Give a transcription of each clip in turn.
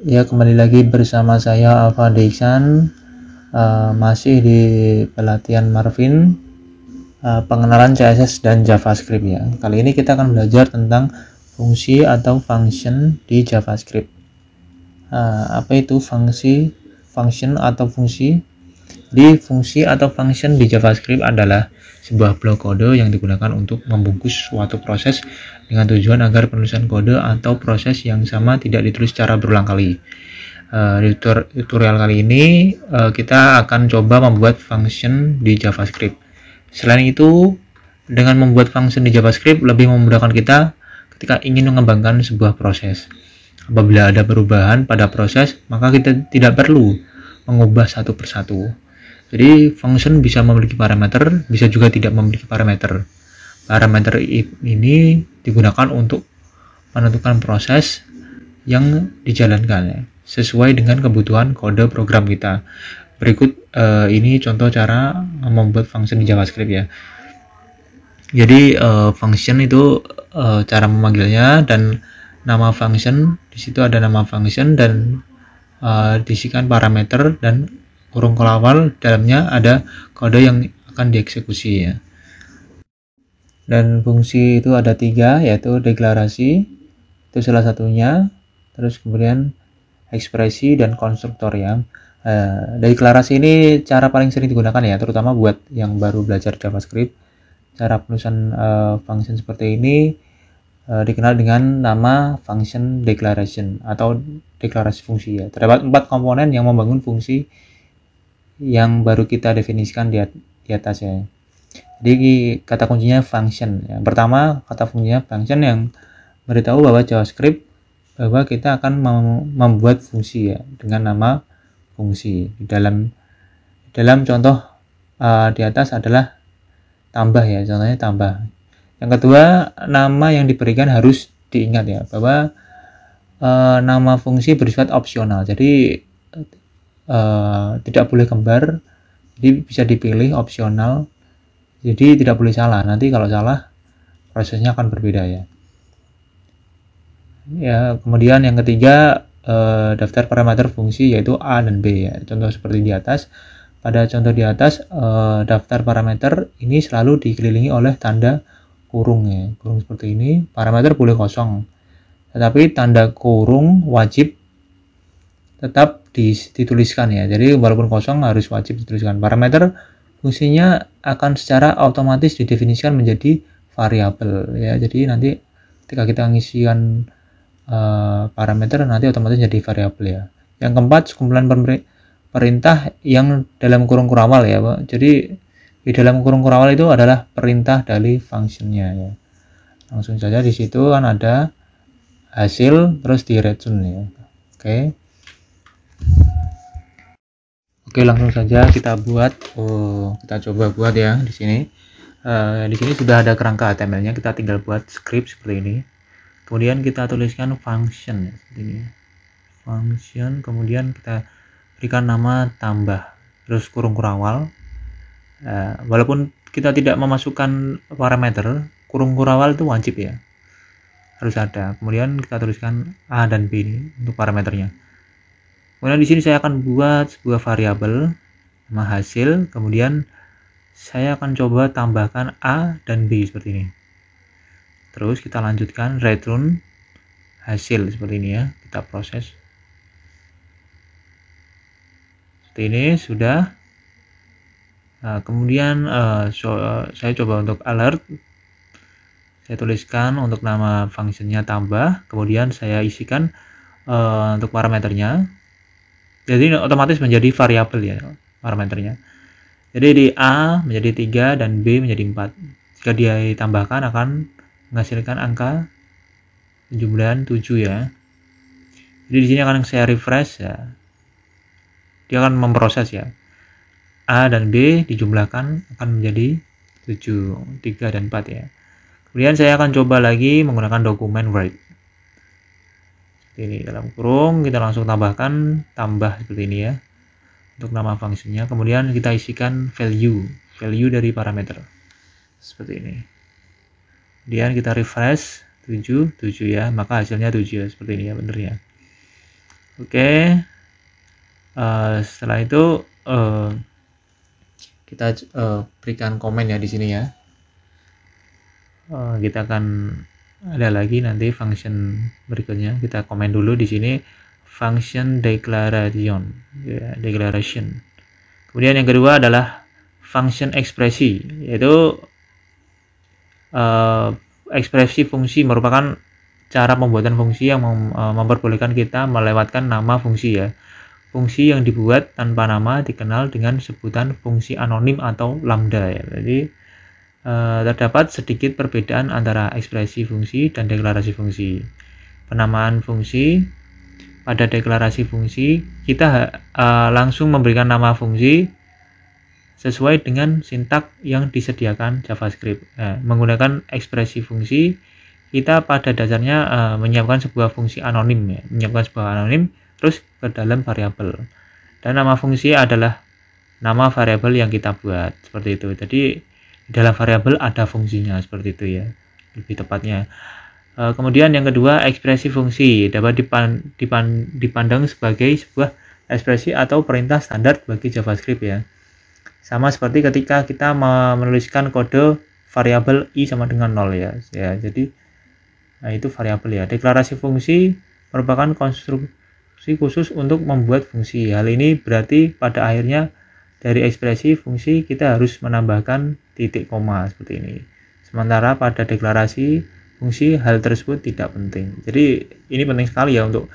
Ya, kembali lagi bersama saya Alfa Dixan, masih di pelatihan Marvin, pengenalan CSS dan JavaScript ya. Kali ini kita akan belajar tentang fungsi atau function di JavaScript. Apa itu fungsi, function atau fungsi? Di fungsi atau function di JavaScript adalah sebuah blok kode yang digunakan untuk membungkus suatu proses dengan tujuan agar penulisan kode atau proses yang sama tidak ditulis secara berulang kali. Di tutorial kali ini kita akan coba membuat function di JavaScript. Selain itu, dengan membuat function di JavaScript lebih memudahkan kita ketika ingin mengembangkan sebuah proses. Apabila ada perubahan pada proses, maka kita tidak perlu mengubah satu persatu. Jadi function bisa memiliki parameter, bisa juga tidak memiliki parameter. Parameter ini digunakan untuk menentukan proses yang dijalankan sesuai dengan kebutuhan kode program kita. Berikut ini contoh cara membuat function di JavaScript ya. Jadi function itu cara memanggilnya, dan nama function, di situ ada nama function dan diisikan parameter dan kurung kelawar, dalamnya ada kode yang akan dieksekusi ya. Dan fungsi itu ada 3, yaitu deklarasi, itu salah satunya, terus kemudian ekspresi dan konstruktor ya. Deklarasi ini cara paling sering digunakan ya, terutama buat yang baru belajar JavaScript. Cara penulisan function seperti ini dikenal dengan nama function declaration atau deklarasi fungsi ya. Terdapat 4 komponen yang membangun fungsi yang baru kita definisikan di atas ya. Jadi kata kuncinya function. Yang pertama, kata kuncinya function yang beritahu bahwa JavaScript bahwa kita akan membuat fungsi ya dengan nama fungsi. Di dalam contoh di atas adalah tambah ya, contohnya tambah. Yang kedua, nama yang diberikan harus diingat ya, bahwa nama fungsi bersifat opsional. Jadi tidak boleh kembar, jadi bisa dipilih opsional, jadi tidak boleh salah. Nanti kalau salah prosesnya akan berbeda ya. Kemudian yang ketiga, daftar parameter fungsi yaitu A dan B ya. Contoh seperti di atas. Pada contoh di atas, daftar parameter ini selalu dikelilingi oleh tanda kurung ya. Kurung seperti ini. Parameter boleh kosong, tetapi tanda kurung wajib tetap dituliskan ya. Jadi walaupun kosong harus wajib dituliskan. Parameter fungsinya akan secara otomatis didefinisikan menjadi variabel ya. Jadi nanti ketika kita ngisikan parameter nanti otomatis jadi variabel ya. Yang keempat, sekumpulan perintah yang dalam kurung kurawal ya, Pak. Jadi di dalam kurung kurawal itu adalah perintah dari functionnya ya. Langsung saja di situ kan ada hasil terus di return ya. Oke, langsung saja kita buat. Kita coba buat ya di sini. Di sini sudah ada kerangka HTML-nya, kita tinggal buat script seperti ini. Kemudian kita tuliskan function seperti ini. Function, kemudian kita berikan nama tambah, terus kurung kurawal. Walaupun kita tidak memasukkan parameter, kurung kurawal itu wajib ya, harus ada. Kemudian kita tuliskan A dan B ini untuk parameternya. Kemudian di sini saya akan buat sebuah variabel nama hasil, kemudian saya akan coba tambahkan A dan B seperti ini. Terus kita lanjutkan return hasil seperti ini ya, kita proses seperti ini sudah. Kemudian saya coba untuk alert, saya tuliskan untuk nama fungsinya tambah, kemudian saya isikan untuk parameternya. Jadi otomatis menjadi variabel ya parameternya. Jadi di A menjadi 3 dan B menjadi 4. Jika dia ditambahkan akan menghasilkan angka jumlahan 7 ya. Jadi di sini akan saya refresh ya. Dia akan memproses ya. A dan B dijumlahkan akan menjadi 7, 3 dan 4 ya. Kemudian saya akan coba lagi menggunakan dokumen Word. Ini dalam kurung kita langsung tambahkan tambah seperti ini ya untuk nama fungsinya. Kemudian kita isikan value dari parameter seperti ini. Kemudian kita refresh 7 ya, maka hasilnya 7 ya, seperti ini ya, bener ya. Oke. Setelah itu kita berikan komen ya di sini ya. Kita akan ada lagi nanti function berikutnya. Kita komen dulu di sini function declaration ya, declaration. Kemudian yang kedua adalah function ekspresi, yaitu ekspresi fungsi merupakan cara pembuatan fungsi yang memperbolehkan kita melewatkan nama fungsi ya. Fungsi yang dibuat tanpa nama dikenal dengan sebutan fungsi anonim atau lambda ya. Jadi terdapat sedikit perbedaan antara ekspresi fungsi dan deklarasi fungsi. Penamaan fungsi, pada deklarasi fungsi kita langsung memberikan nama fungsi sesuai dengan sintak yang disediakan JavaScript. Menggunakan ekspresi fungsi, kita pada dasarnya menyiapkan sebuah fungsi anonim ya, menyiapkan sebuah anonim terus ke dalam variabel. Dan nama fungsi adalah nama variabel yang kita buat, seperti itu. Jadi di dalam variabel ada fungsinya, seperti itu ya, lebih tepatnya. Kemudian yang kedua, ekspresi fungsi dapat dipandang sebagai sebuah ekspresi atau perintah standar bagi JavaScript ya. Sama seperti ketika kita menuliskan kode variabel i sama dengan 0 ya. Jadi itu variabel ya. Deklarasi fungsi merupakan konstruksi khusus untuk membuat fungsi. Hal ini berarti pada akhirnya dari ekspresi fungsi kita harus menambahkan titik koma seperti ini. Sementara pada deklarasi fungsi hal tersebut tidak penting. Jadi ini penting sekali ya untuk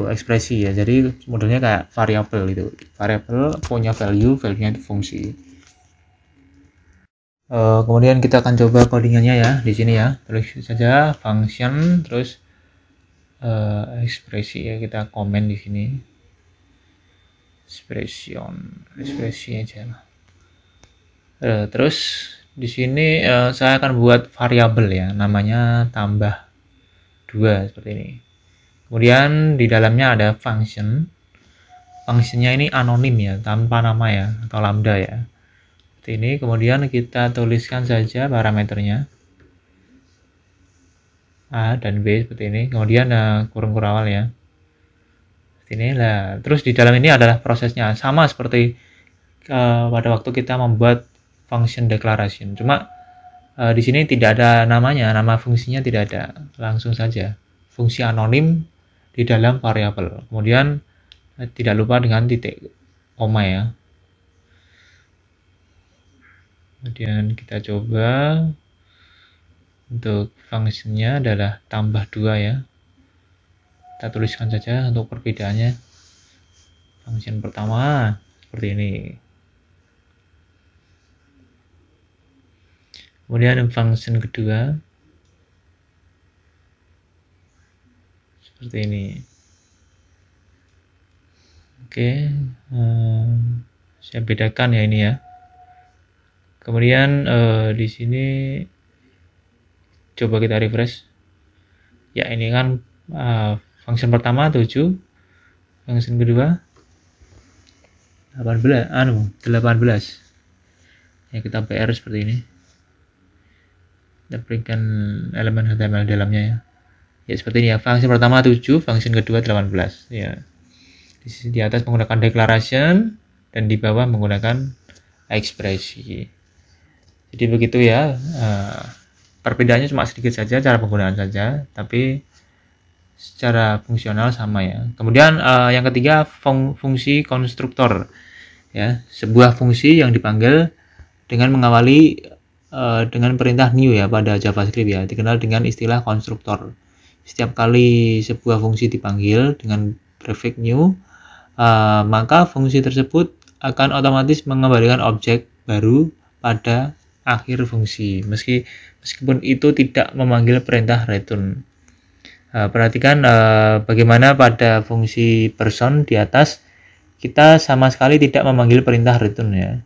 ekspresi ya. Jadi modelnya kayak variabel itu. Variabel punya value-nya itu fungsi. Kemudian kita akan coba codingannya ya di sini ya. Tulis saja function terus ekspresi ya, kita komen di sini. Ekspresi aja lah. Terus di sini saya akan buat variabel ya, namanya tambah 2 seperti ini. Kemudian di dalamnya ada function. Functionnya ini anonim ya, tanpa nama ya, atau lambda ya. Seperti ini. Kemudian kita tuliskan saja parameternya A dan B seperti ini. Kemudian kurung awal ya. Seperti ini lah. Terus di dalam ini adalah prosesnya sama seperti pada waktu kita membuat function declaration. Cuma di sini tidak ada namanya, nama fungsinya tidak ada. Langsung saja fungsi anonim di dalam variabel. Kemudian tidak lupa dengan titik koma ya. Kemudian kita coba untuk fungsinya adalah tambah 2 ya. Kita tuliskan saja untuk perbedaannya. Function pertama seperti ini. Kemudian function kedua seperti ini. Oke, saya bedakan ya ini ya. Kemudian di sini coba kita refresh. Ya ini kan function pertama 7, function kedua 18. Ya kita PR seperti ini. Kita berikan elemen HTML dalamnya ya. Ya seperti ini ya. Function pertama 7, function kedua 18 ya. Di atas menggunakan declaration dan di bawah menggunakan ekspresi. Jadi begitu ya. Perbedaannya cuma sedikit saja, cara penggunaan saja, tapi secara fungsional sama ya. Kemudian yang ketiga, fungsi konstruktor ya, sebuah fungsi yang dipanggil dengan mengawali dengan perintah new ya pada JavaScript ya, dikenal dengan istilah konstruktor. Setiap kali sebuah fungsi dipanggil dengan prefix new, maka fungsi tersebut akan otomatis mengembalikan objek baru pada akhir fungsi, meskipun itu tidak memanggil perintah return. Perhatikan bagaimana pada fungsi person di atas kita sama sekali tidak memanggil perintah return ya,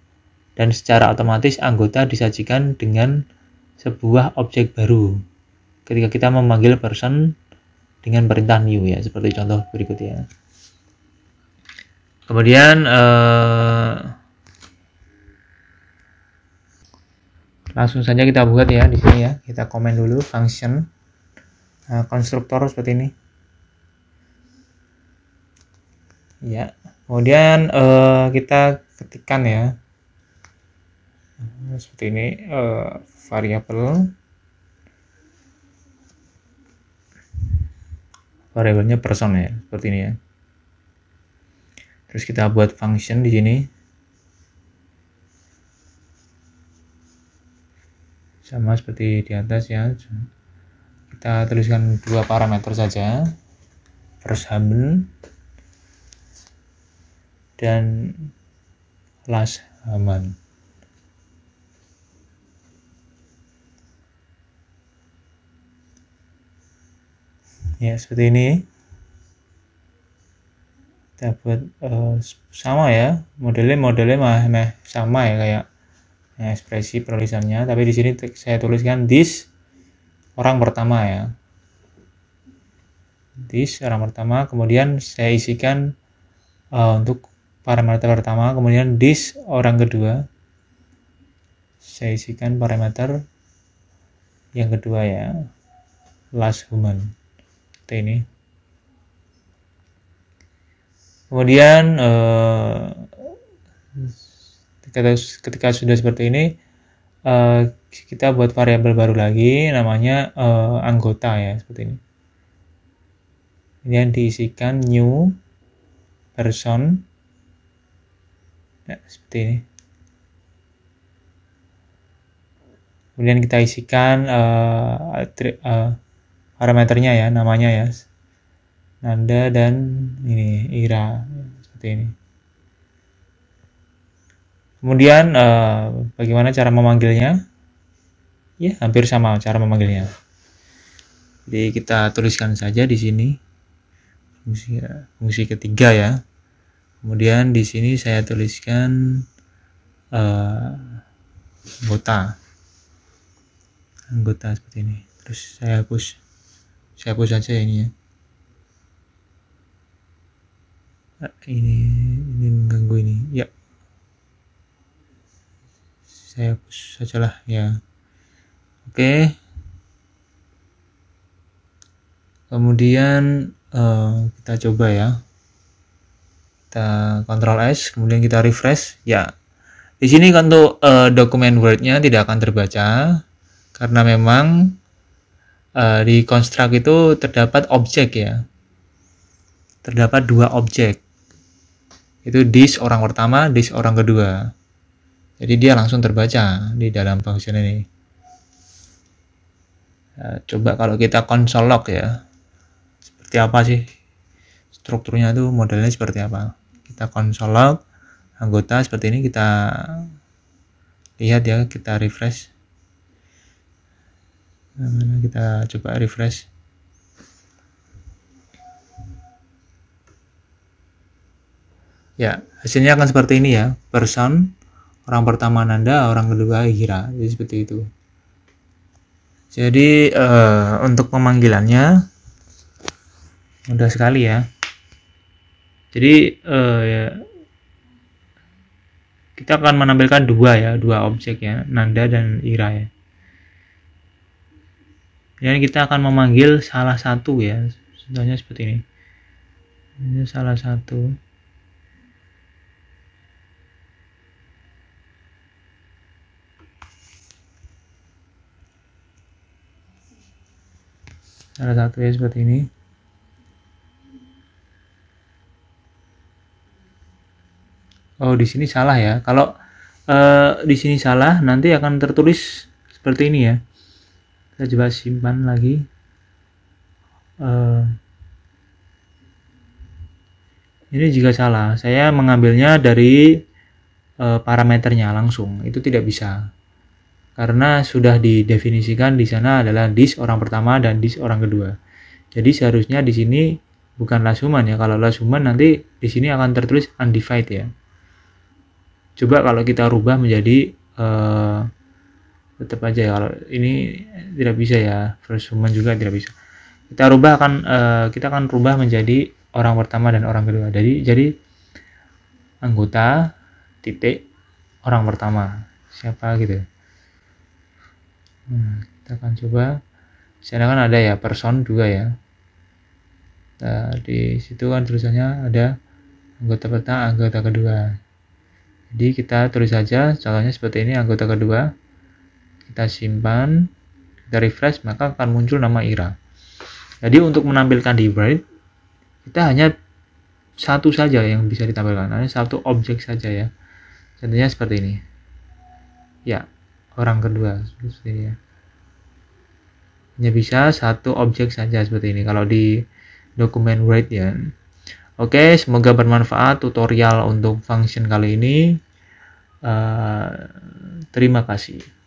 dan secara otomatis anggota disajikan dengan sebuah objek baru ketika kita memanggil person dengan perintah new ya, seperti contoh berikut ya. Kemudian langsung saja kita buat ya di sini ya. Kita komen dulu function konstruktor seperti ini. ya. Kemudian kita ketikkan ya seperti ini, variabelnya person ya, seperti ini ya. Terus kita buat function di sini sama seperti di atas ya. Kita tuliskan dua parameter saja, first Hamen dan last Hamen. Ya seperti ini. Kita buat sama ya, modelnya sama ya kayak ekspresi penulisannya, tapi di sini saya tuliskan this orang pertama ya, this orang pertama, kemudian saya isikan untuk parameter pertama, kemudian this orang kedua, saya isikan parameter yang kedua ya, last human, seperti ini. Kemudian ketika sudah seperti ini, kita buat variabel baru lagi, namanya anggota ya, seperti ini. Kemudian diisikan new person, ya, seperti ini. Kemudian kita isikan parameternya ya, namanya ya, Nanda dan ini Ira, seperti ini. Kemudian bagaimana cara memanggilnya? Ya, hampir sama cara memanggilnya. Jadi kita tuliskan saja di sini fungsi ketiga ya. Kemudian di sini saya tuliskan anggota seperti ini. Terus saya hapus saja ini ya. Ini mengganggu ini ya, saya hapus sajalah ya. Oke, kemudian kita coba ya, kita Ctrl S, kemudian kita refresh ya. Di sini untuk dokumen Word-nya tidak akan terbaca karena memang di construct itu terdapat objek ya, terdapat dua objek, itu this orang pertama, this orang kedua. Jadi dia langsung terbaca di dalam function ini. Coba kalau kita console log ya, seperti apa sih strukturnya tuh, modelnya seperti apa. Kita console log anggota seperti ini, kita lihat ya, kita refresh. Kita coba refresh. Ya, hasilnya akan seperti ini ya. Person, orang pertama Nanda, orang kedua Hira. Jadi seperti itu. Jadi untuk pemanggilannya mudah sekali ya. Jadi ya, kita akan menampilkan dua objek ya, Nanda dan Ira ya. Dan kita akan memanggil salah satu ya. Contohnya seperti ini. Ini salah satu. Salah satu ya, seperti ini. Oh, di sini salah ya. Kalau di sini salah, nanti akan tertulis seperti ini ya. Kita coba simpan lagi. Ini juga salah. Saya mengambilnya dari parameternya langsung. Itu tidak bisa. Karena sudah didefinisikan di sana adalah this orang pertama dan this orang kedua. Jadi seharusnya di sini bukan last human ya. Kalau last human nanti di sini akan tertulis undivided ya. Coba kalau kita rubah menjadi tetap aja ya, kalau ini tidak bisa ya, first human juga tidak bisa. Kita akan rubah menjadi orang pertama dan orang kedua. Jadi anggota titik orang pertama siapa gitu. Kita akan coba. Di sana kan ada ya person juga ya. Nah, di situ kan tulisannya ada anggota pertama, anggota kedua. Jadi kita tulis saja contohnya seperti ini, anggota kedua. Kita simpan, kita refresh, maka akan muncul nama Ira. Jadi untuk menampilkan di Write, kita hanya satu saja yang bisa ditampilkan, hanya satu objek saja ya. Contohnya seperti ini. Ya, orang kedua seperti ini ya. Hanya bisa satu objek saja seperti ini kalau di dokumen Write ya. Oke, semoga bermanfaat tutorial untuk function kali ini. Terima kasih.